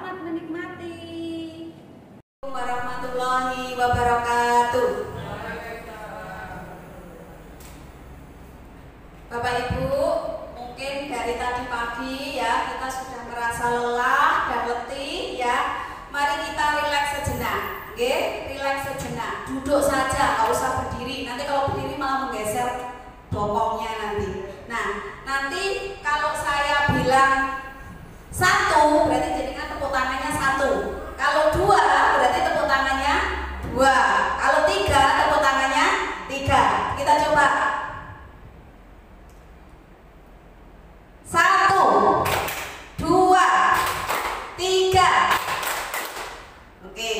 Selamat menikmati. Warahmatullahi wabarakatuh. Bapak Ibu, mungkin dari tadi pagi ya kita sudah merasa lelah dan letih ya. Mari kita rileks sejenak, oke? Rileks sejenak. Duduk saja, nggak usah berdiri. Nanti kalau berdiri malah menggeser bokongnya nanti. Nah, nanti kalau saya bilang 1, berarti jadikan tepuk tangannya 1. Kalau 2, berarti tepuk tangannya 2. Kalau 3, tepuk tangannya 3. Kita coba. 1, 2, 3. Oke,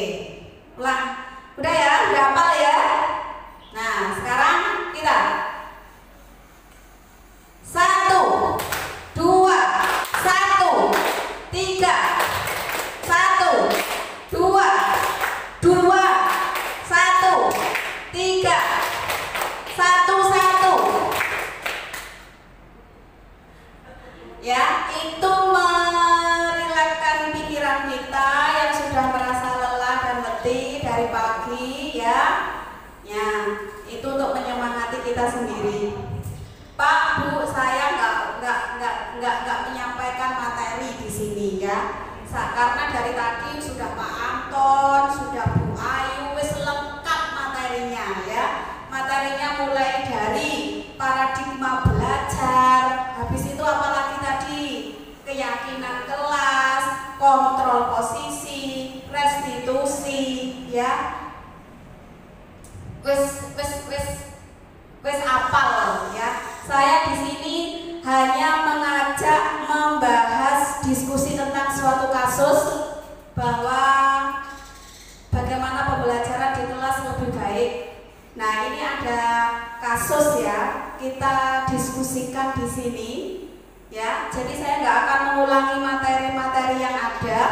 ulang. Udah ya, udah hafal ya. Nah, sekarang kita 1, 2, 1, 3, 1, 2, 2, 1, 3, 1, 1. Ya, itu merilekskan pikiran kita yang sudah merasa lelah dan letih dari pagi ya. Ya, itu untuk menyemangati kita sendiri. Pak, Bu, saya nggak menyampaikan materi di sini ya. Karena dari tadi sudah Pak Anton, sudah Bu Ayu, wis lengkap materinya ya. Materinya mulai dari paradigma belajar, habis itu apalagi tadi keyakinan kelas, kontrol posisi, restitusi ya. Wis apal ya. Saya di sini hanya mengajak membahas diskusi tentang suatu kasus bahwa bagaimana pembelajaran di kelas lebih baik. Nah, ini ada kasus ya, kita diskusikan di sini ya. Jadi saya nggak akan mengulangi materi-materi yang ada.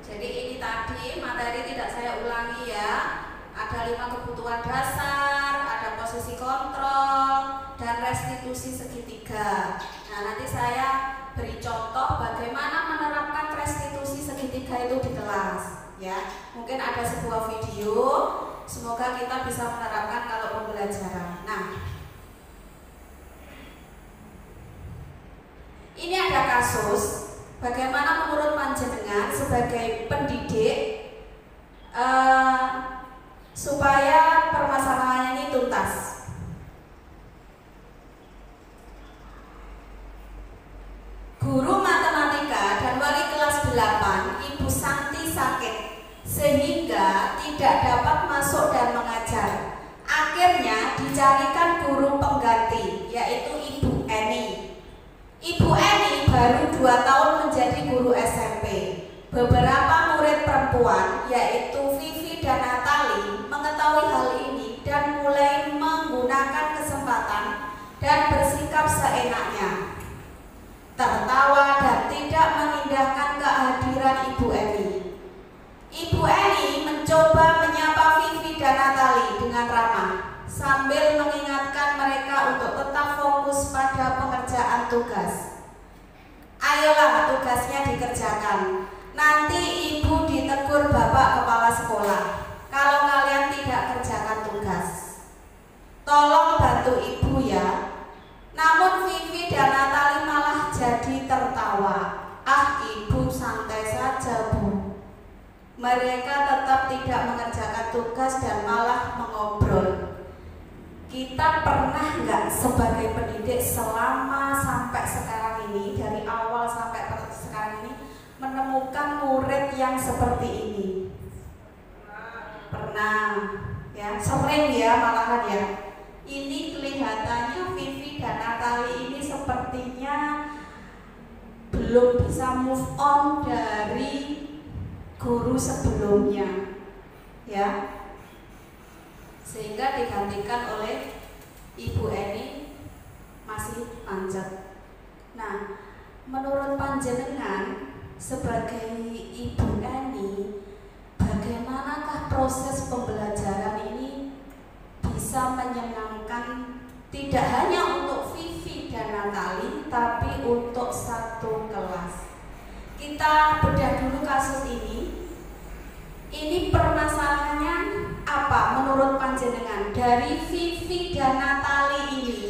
Jadi ini tadi materi tidak saya ulangi ya. Ada 5 kebutuhan dasar, ada posisi kontrol, dan restitusi segitiga. Nah, nanti saya beri contoh bagaimana menerapkan restitusi segitiga itu di kelas ya. Mungkin ada sebuah video, semoga kita bisa menerapkan kalau pembelajaran. Nah, ini ada kasus bagaimana menurut panjenengan sebagai pendidik supaya permasalahan ini tuntas. Guru matematika dan wali kelas 8, Ibu Santi sakit sehingga tidak dapat masuk dan mengajar. Akhirnya dicarikan guru pengganti, yaitu Ibu Eni. Ibu Eni baru 2 tahun menjadi guru SMP. Beberapa murid perempuan, yaitu Vivi dan Natali, mengetahui hal ini dan mulai menggunakan kesempatan dan bersikap seenaknya, tertawa dan tidak mengindahkan kehadiran Ibu Eni. Ibu Eni mencoba menyapa Vivi dan Natali dengan ramah sambil mengingatkan mereka untuk tetap fokus pada pengerjaan tugas. Ayolah, tugasnya dikerjakan. Nanti ibu ditegur bapak kepala sekolah kalau kalian tidak kerjakan tugas. Tolong bantu ibu ya. Namun Vivi dan Natali malah jadi tertawa. Ah, ibu santai saja, Bu. Mereka tetap tidak mengerjakan tugas dan malah mengobrol. Kita pernah nggak sebagai pendidik selama sampai sekarang ini, dari awal sampai sekarang ini, menemukan murid yang seperti ini? Pernah ya, sering ya malahan ya. Ini kelihatannya Vivi dan Natali ini sepertinya belum bisa move on dari guru sebelumnya ya, sehingga digantikan oleh Ibu Eni masih manjat. Nah, menurut panjenengan sebagai Ibu Eni, bagaimanakah proses pembelajaran ini bisa menyenangkan tidak hanya untuk Vivi dan Natali, tapi untuk satu kelas? Kita bedah dulu kasus ini. Ini permasalahannya apa menurut panjenengan dari Vivi dan Natali ini?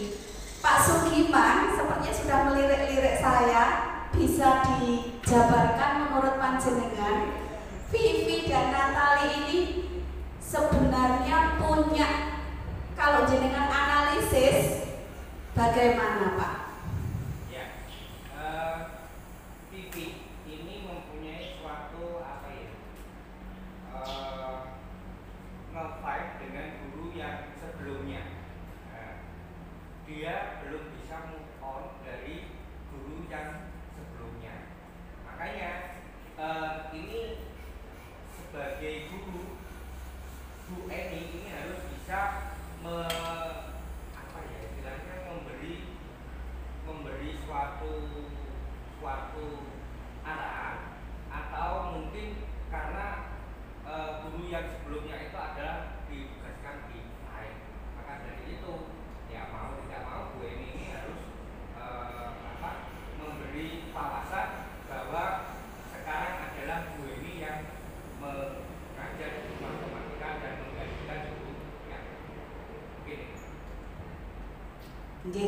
Pak Sugiman sepertinya sudah melirik-lirik saya, bisa dijabarkan menurut panjenengan Vivi dan Natali ini sebenarnya punya, kalau jenengan analisis bagaimana Pak? Ya, Vivi ini mempunyai suatu apa ya, nge-fight dengan guru yang sebelumnya. Dia belum bisa move on dari guru yang sebelumnya. Makanya ini sebagai guru, Bu Eni ini harus bisa istilahnya memberi suatu arahan, atau mungkin karena guru yang sebelumnya itu adalah ditugaskan di lain. Maka dari itu ya mau tidak mau Bu Eni ini harus memberi wawasan bahwa sekarang adalah Bu Eni yang mengajar matematika dan menggantikan guru yang mungkin. Oke,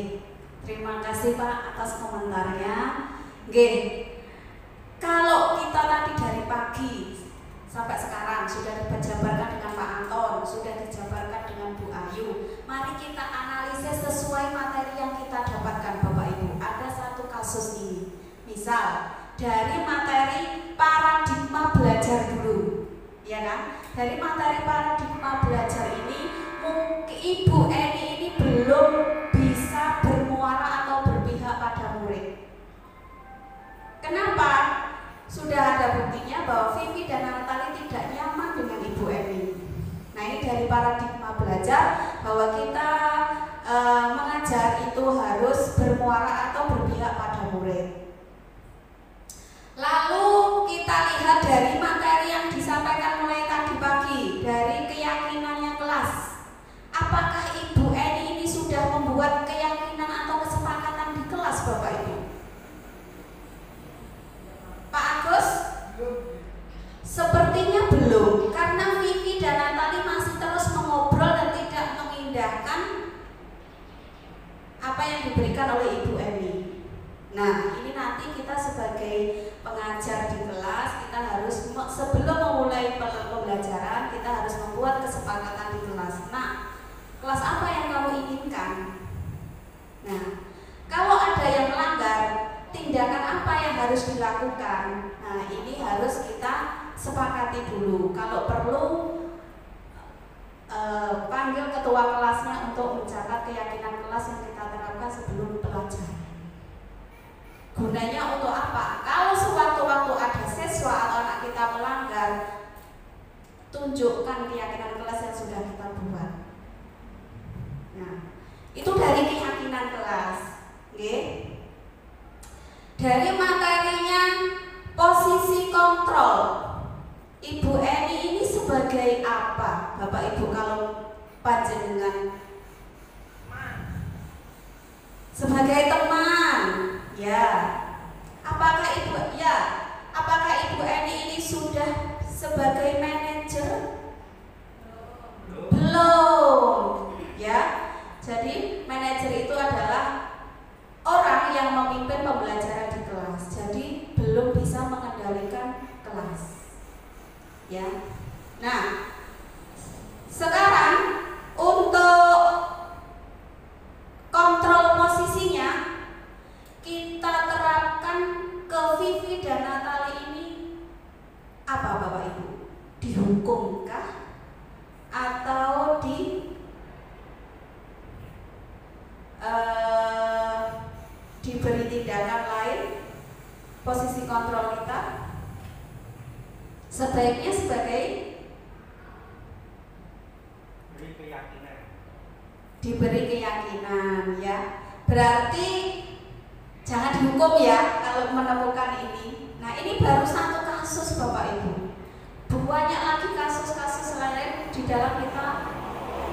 terima kasih Pak atas komentarnya. Oke, kalau kita tadi dari pagi sampai sekarang sudah dijabarkan dengan Pak Anton, sudah dijabarkan dengan Bu Ayu. Mari kita analisis sesuai materi yang kita dapatkan Bapak Ibu. Ada satu kasus ini, misal dari materi paradigma belajar dulu, ya kan? Dari materi paradigma belajar ini, mungkin Ibu Eni ini belum bisa bermuara atau berpihak pada murid. Kenapa? Sudah ada buktinya bahwa Vivi dan Natali tidak nyaman dengan Ibu Eni. Nah, ini dari paradigma belajar bahwa kita mengajar itu harus bermuara atau berpihak pada murid. Lalu kita lihat dari materi yang disampaikan mulai tadi pagi, dari keyakinannya kelas. Apakah Ibu Eni ini sudah membuat keyakinan atau kesepakatan di kelas Bapak Ibu? Pak Agus? Sepertinya belum, karena Vivi dan Natali masih terus mengobrol dan tidak mengindahkan apa yang diberikan oleh Ibu Eni. Nah, ini nanti kita sebagai pengajar di kelas, kita harus sebelum memulai pembelajaran, kita harus membuat kesepakatan di kelas. Nah, kelas apa yang kamu inginkan? Nah, kalau ada yang melanggar, tindakan apa yang harus dilakukan? Nah, ini harus kita sepakati dulu. Kalau perlu panggil ketua kelasnya untuk mencatat keyakinan kelas yang kita terapkan sebelum pelajaran. Gunanya untuk apa? Kalau sewaktu-waktu ada siswa atau anak kita melanggar, tunjukkan keyakinan kelas yang sudah kita buat. Nah, itu dari keyakinan kelas. Oke? Dari materinya posisi kontrol, Ibu Eni ini sebagai apa? Bapak Ibu kalau panjenengan sebagai teman, ya. Apakah Ibu Eni ini sudah sebagai manajer? Belum, ya. Jadi manajer itu adalah orang yang memimpin pembelajaran di kelas. Jadi belum bisa mengendalikan kelas. Ya. Nah, sekarang untuk kontrol posisinya kita terapkan ke Vivi dan Natali ini tindakan lain, posisi kontrol kita sebaiknya sebagai diberi keyakinan, ya. Berarti jangan dihukum ya kalau menemukan ini. Nah, ini baru satu kasus Bapak Ibu. Banyak lagi kasus-kasus lain di dalam kita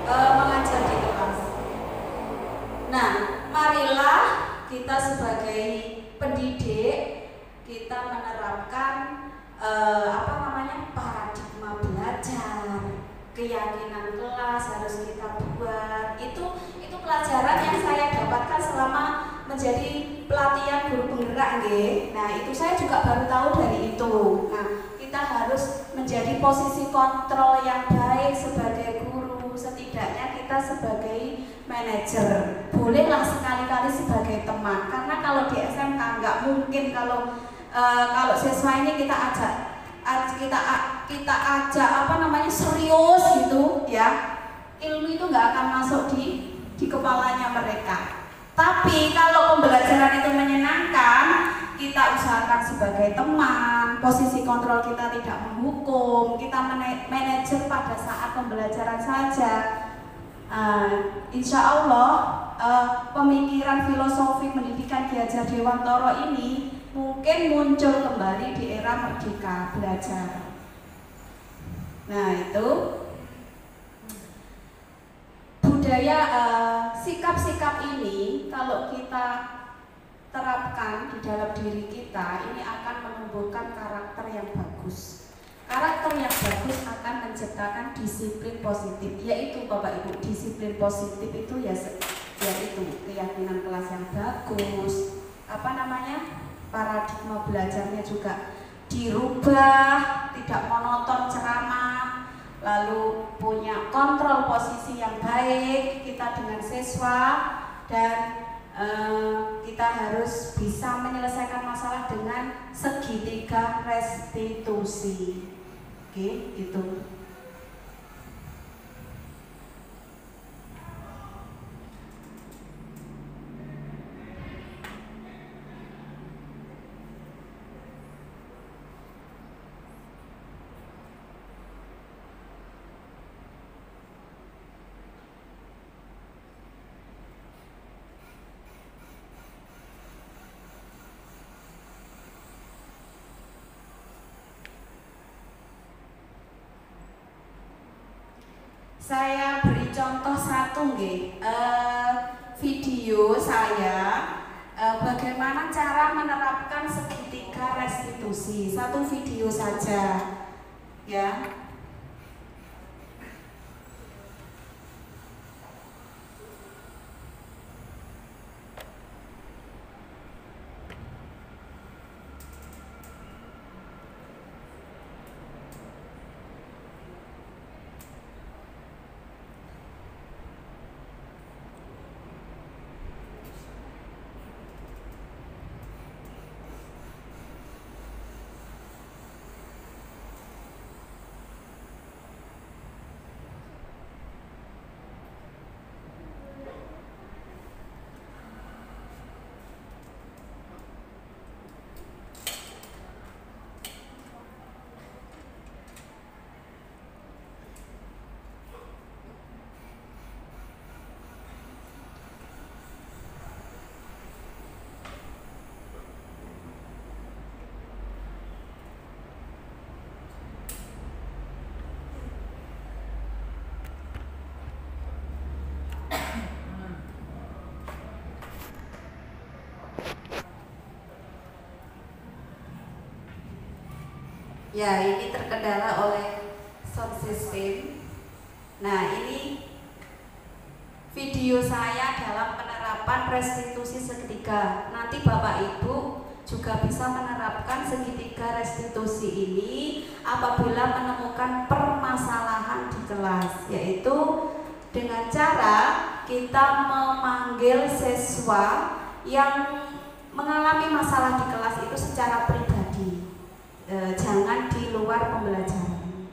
mengajar di kelas. Nah, marilah kita sebagai pendidik kita menerapkan paradigma belajar, keyakinan kelas harus kita buat. Itu pelajaran yang saya dapatkan selama menjadi pelatihan guru penggerak, nggih. Nah, itu saya juga baru tahu dari itu. Nah, kita harus menjadi posisi kontrol yang baik sebagai guru, setidaknya kita sebagai manajer. Bolehlah sekali-kali sebagai teman, karena kalau di SMK nggak mungkin kalau siswa ini kita ajak serius gitu ya, ilmu itu nggak akan masuk di kepalanya mereka. Tapi kalau pembelajaran itu menyenangkan, kita usahakan sebagai teman, posisi kontrol kita tidak menghukum, kita manajer pada saat pembelajaran saja. Insya Allah pemikiran filosofi pendidikan Ki Hajar Dewantoro ini mungkin muncul kembali di era merdeka belajar. Nah, itu budaya sikap-sikap ini kalau kita terapkan di dalam diri kita, ini akan menumbuhkan karakter yang bagus. Karakter yang bagus akan menciptakan disiplin positif, yaitu Bapak Ibu, disiplin positif itu yaitu keyakinan kelas yang bagus, paradigma belajarnya juga dirubah, tidak monoton ceramah, lalu punya kontrol posisi yang baik kita dengan siswa, dan kita harus bisa menyelesaikan masalah dengan segitiga restitusi. Oke, gitu. Saya beri contoh satu nggih, video saya bagaimana cara menerapkan segitiga restitusi. Satu video saja, ya. Ya, ini terkendala oleh sound system. Nah, ini video saya dalam penerapan restitusi segitiga. Nanti Bapak Ibu juga bisa menerapkan segitiga restitusi ini apabila menemukan permasalahan di kelas, yaitu dengan cara kita memanggil siswa yang mengalami masalah di kelas itu secara pribadi. Jangan di luar pembelajaran.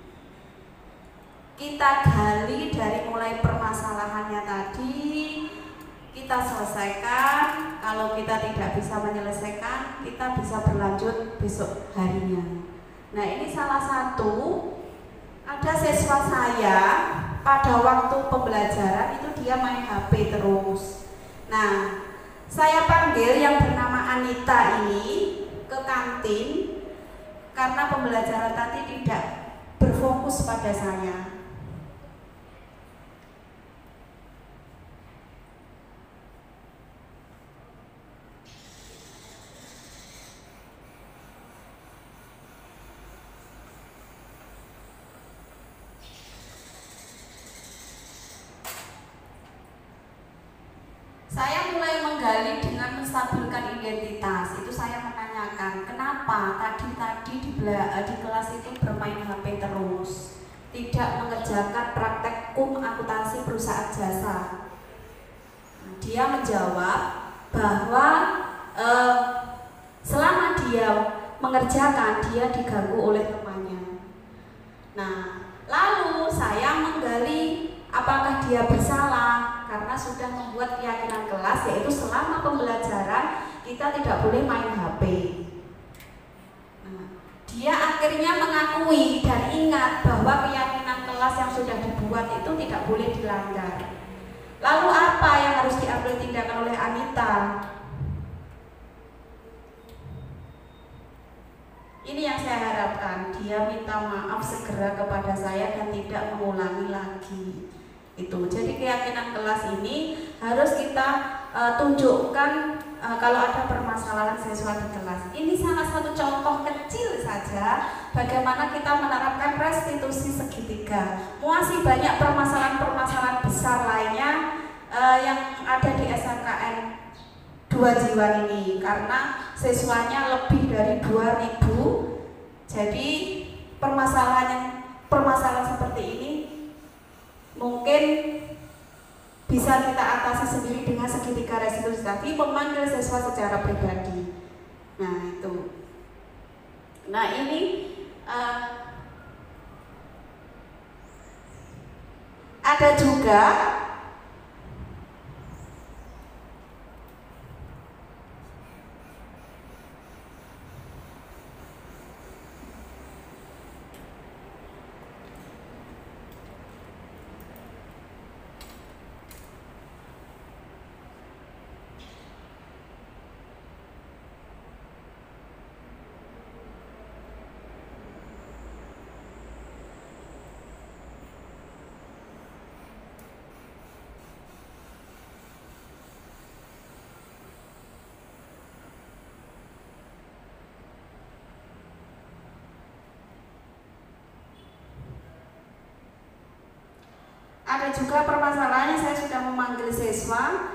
Kita gali dari mulai permasalahannya tadi, kita selesaikan. Kalau kita tidak bisa menyelesaikan, kita bisa berlanjut besok harinya. Nah, ini salah satu, ada siswa saya pada waktu pembelajaran itu dia main HP terus. Nah, saya panggil yang bernama Anita ini ke kantin karena pembelajaran tadi tidak berfokus pada saya. Saya mulai menggali dengan menstabilkan identitas. Itu saya menanyakan, kenapa tadi di kelas itu bermain HP terus, tidak mengerjakan praktek akuntansi perusahaan jasa. Dia menjawab bahwa selama dia mengerjakan, dia diganggu oleh temannya. Nah, lalu saya menggali apakah dia bersalah, karena sudah membuat keyakinan kelas, yaitu selama pembelajaran kita tidak boleh main HP. Nah, dia akhirnya mengakui dan ingat bahwa keyakinan kelas yang sudah dibuat itu tidak boleh dilanggar. Lalu apa yang harus diambil tindakan oleh Anita? Ini yang saya harapkan, dia minta maaf segera kepada saya dan tidak mengulangi lagi. Itu. Jadi keyakinan kelas ini harus kita tunjukkan kalau ada permasalahan siswa di kelas. Ini salah satu contoh kecil saja bagaimana kita menerapkan restitusi segitiga. Masih banyak permasalahan-permasalahan besar lainnya yang ada di SMKN 2 Jiwa ini, karena siswanya lebih dari 2000. Jadi permasalahan seperti ini mungkin bisa kita atasi sendiri dengan segitiga restitusi tadi, memanggil siswa secara pribadi. Nah, itu. Nah, ini ada juga permasalahannya. Saya sudah memanggil siswa,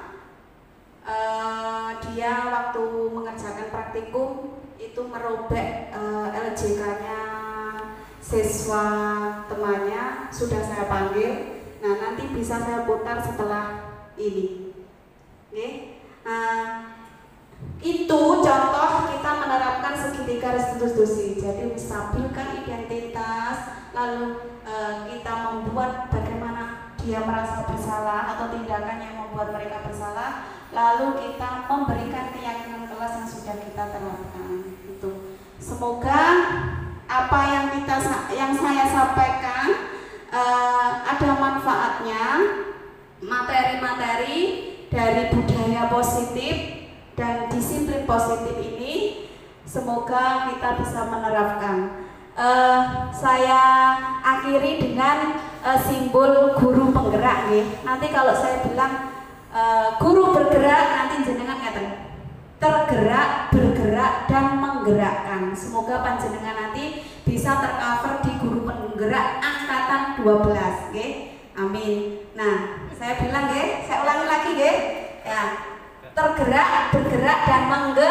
dia waktu mengerjakan praktikum itu merobek LJK-nya siswa temannya, sudah saya panggil. Nah, nanti bisa saya putar setelah ini. Oke. Itu contoh kita menerapkan segitiga restitusi. Jadi menstabilkan identitas, lalu kita membuat bagaimana dia merasa bersalah atau tindakan yang membuat mereka bersalah, lalu kita memberikan keyakinan kelas yang sudah kita terapkan. Itu. Semoga apa yang saya sampaikan ada manfaatnya, materi-materi dari budaya positif dan disiplin positif ini. Semoga kita bisa menerapkan. Saya akhiri dengan simbol guru penggerak nih. Nanti kalau saya bilang guru bergerak, nanti jenengan ngeten, tergerak, bergerak, dan menggerakkan. Semoga panjenengan nanti bisa tercover di guru penggerak angkatan 12, nggih. Amin. Nah, saya bilang nggih, saya ulangi lagi nggih. Ya. Tergerak, bergerak, dan menggerakkan.